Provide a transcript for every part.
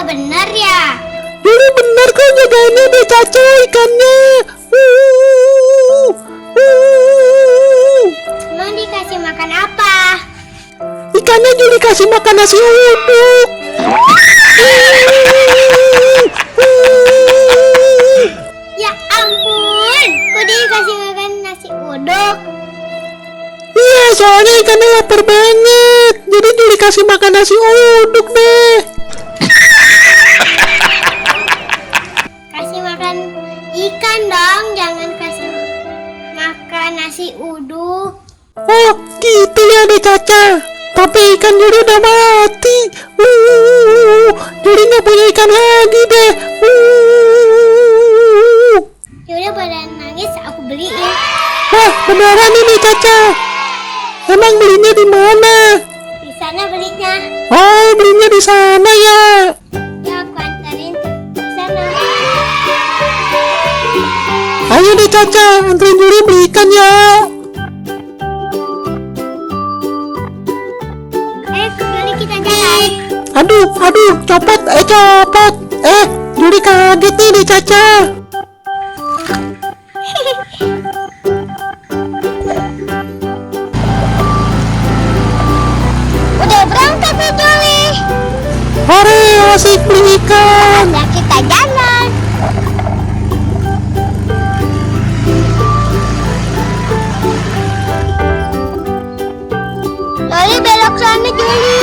nggak benar ya? Juli benar kok jagainnya deh Caca ikannya. Emang dikasih makan apa? Ikannya Juli kasih makan nasi uduk. Ya ampun, kok dikasih makan nasi uduk? Iya, soalnya ikannya lapar banget. Jadi Juli kasih makan nasi uduk deh. Kasih makan ikan dong, jangan kasih makan nasi uduk. Oh, gitu ya deh Caca. Tapi ikan Juli udah mati. Juli nggak punya ikan lagi deh. Yaudah pada nangis, aku beliin. Wah, beneran ini Caca. Emang belinya di mana? Di sana belinya. Oh, belinya di sana ya. Ya aku anterin di sana. Ayo deh Caca, anterin Juli beli ikan ya. Juli kita jalan. Aduh, copot. Juli kaget nih di Caca. Udah berangkat nih Juli. Hore, asik beli ikan. Ya kita jalan. Juli belok sana Juli.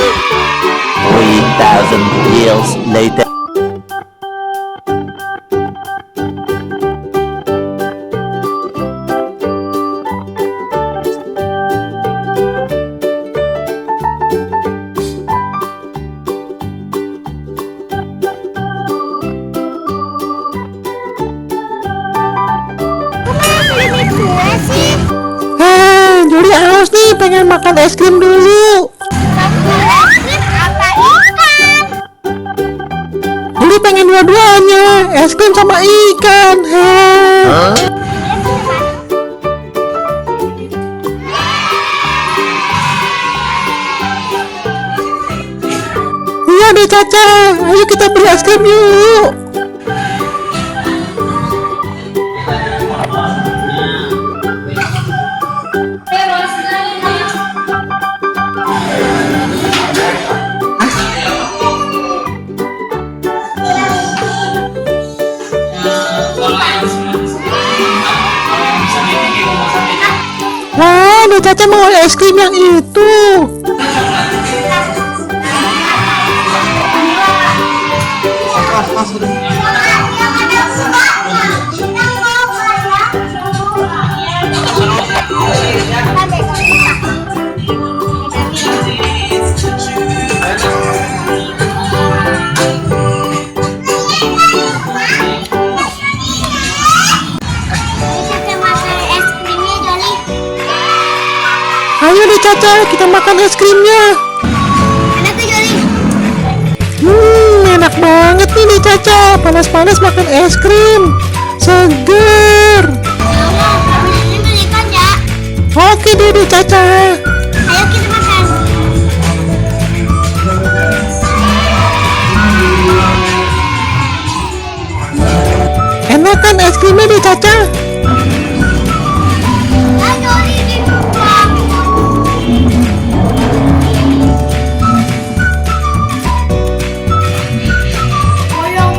3,000 years later. Juli haus nih, pengen makan es krim dulu. Apa ikan? Juli pengen dua-duanya, es krim sama ikan. Iya deh Caca, ayo kita beli es krim yuk. Wah, nih Caca mau es krim yang itu. Ayo deh Caca, kita makan es krimnya. Enak tuh Juli. Enak banget nih Caca. Panas-panas makan es krim. Seger. Ini belikan ya. Oke deh Caca. Ayo kita makan. Enak kan es krimnya deh Caca? Ayo ini buka. Bolong.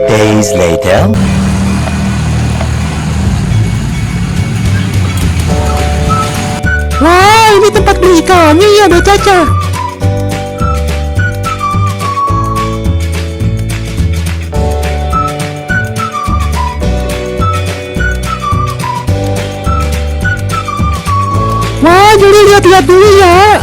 Days later. Wah, ini tempat beli ikannya ya deh Caca. Wah, Juli lihat-lihat dulu ya.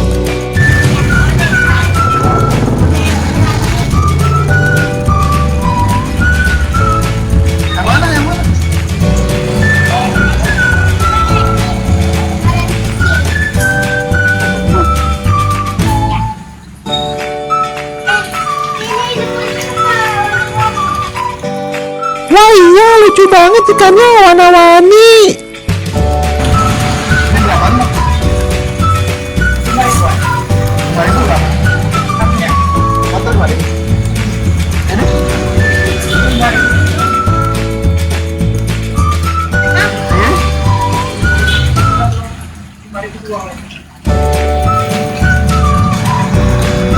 Wah iya, lucu banget ikannya warna-warni.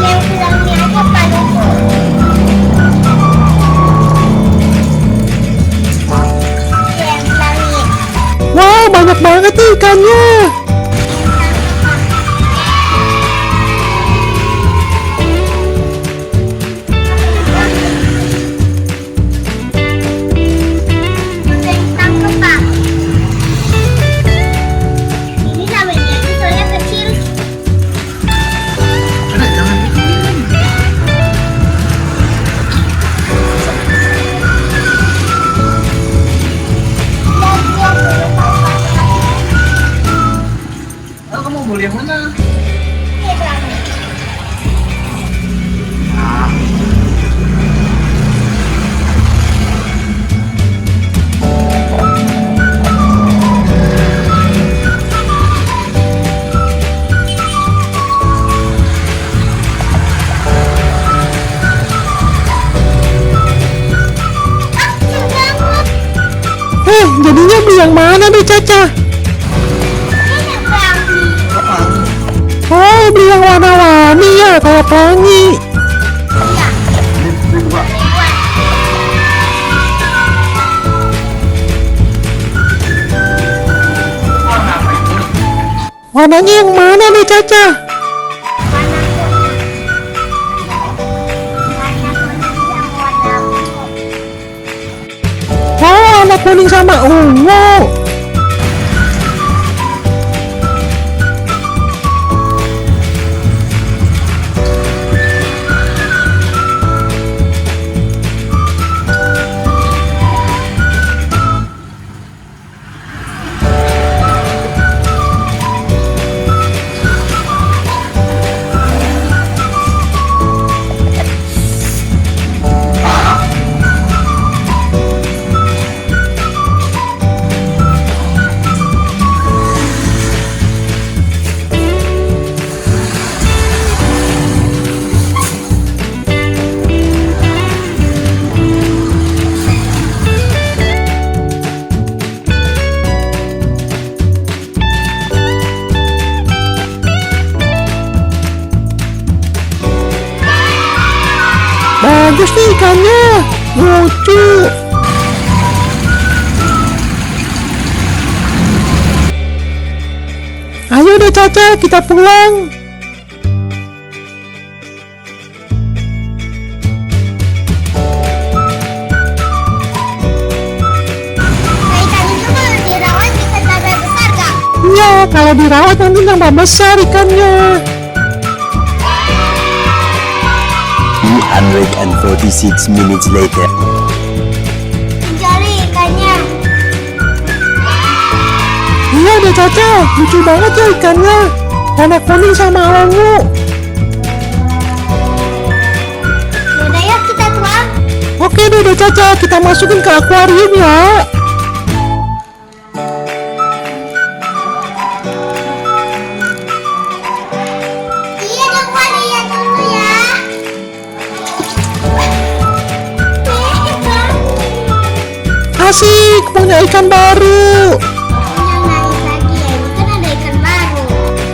Yang bilangnya aja paduku. Yang bilangnya. Wah, banyak banget nih ikannya. Ada yang tangkap, Pak. Ini namanya itu soalnya kecil. Dan dia belum Oh, kamu beli yang mana? Ini bilangnya. Ah, kecil banget. Jadinya beli yang mana deh Caca? Ini bilangnya. Oh, beli yang warna-warni ya, kayak pelangi. Iya. Beli dua. Warna apa itu? Warnanya yang mana nih Caca? Oh, warna kuning sama ungu. Bagus nih ikannya, lucu. Ayo deh Caca, kita pulang. Nah, ikan itu kalau dirawat bisa tambah besar, Kak? Iya, kalau dirawat nanti nambah besar ikannya. 246 minutes later. Cari ikannya. Iya deh Caca, lucu banget ya ikannya. Warna kuning sama ungu. Yaudah yuk kita tuang. Oke deh Caca, kita masukin ke akuarium ya. Iya dong, Pak, lihat dulu ya. Asik, punya ikan baru. Jangan nangis lagi ya, ini kan ada ikan baru.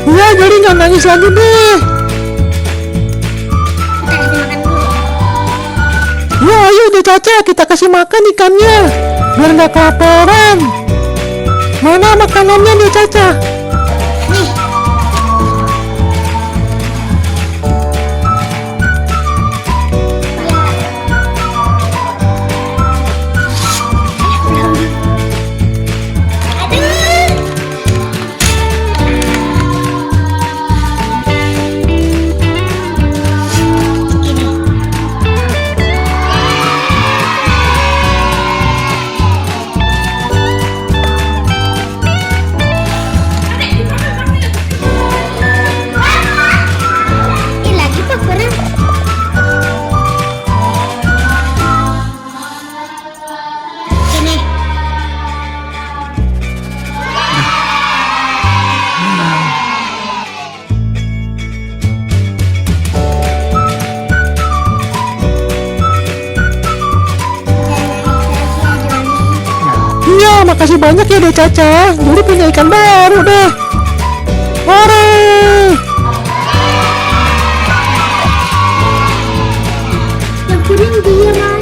Iya, jadi nggak nangis lagi deh. Kita kasih makan dulu. Ya ayo deh Caca, kita kasih makan ikannya biar nggak kelaparan. Mana makanannya deh Caca? Nih. Aduh. Ini. makasih banyak ya deh Caca. Juli punya ikan baru deh. Hore! Yang kuning dia, Mas.